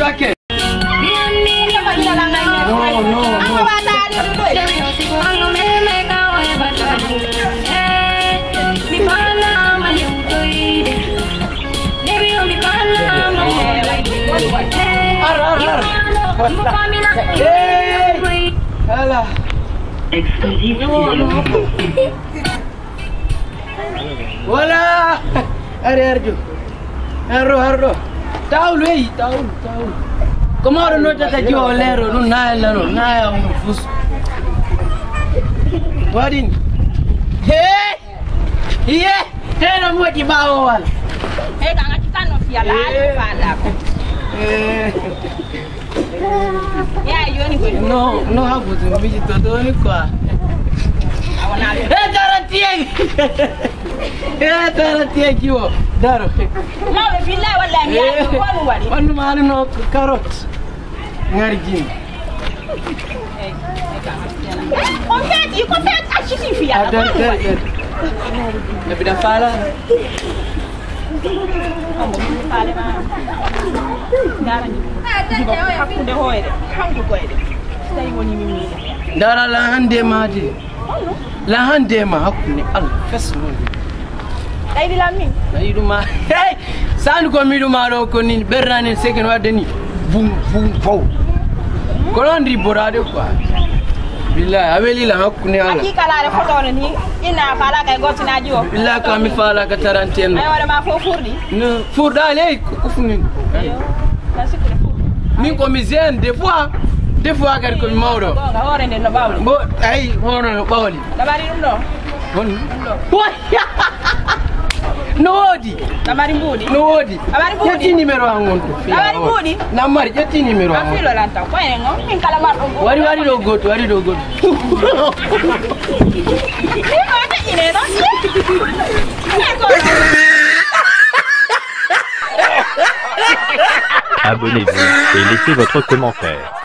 Aqui. Voilà. Allez, Arjo. Taulu, ei, taulu. Como ora não está aqui o lero, não é um fuso. Wadin. Era muito de baú, olha. Kanga kita no fiala, fala. Não, hago de vídeo todo ni kwa. Garantia aqui, ó. Daro. Não, eu vi lá, olha, quando mal no carrots. Ngarigin. Confete, acho que fiala. É vida fala. Dara la hande maji. La hande ma hakuni al fesmo. Dai di lammi. Dai duma. Hey, san ko mi duma ro ko ni berrani seken wadani. Bum fo. Kolondri borade quoi. Billahi aweli la hakuni ala. Aki kala re foto ni ina fala kay gotina jiwo. Billahi ka mi fala ka tarantien. Ay wala ma fo furdi. No, furda le ko funi. Yo. La sikre fu. Min ko mi zen des fois kadi ko mi mawɗo hoore nde no bawli bo ayi hono no ɓawli ɗamari ɗum ɗo hon no woodi ɗamari mbuuɗi no woodi ɗamari mbuuɗi ƴetti numéro an gonto ɗamari mbuuɗi nammari ƴetti numéro an filo lan taw koye ngo min kala marɗo wari ɗo goto ko teƴƴine ɗon Abonnez-vous et laissez votre commentaire.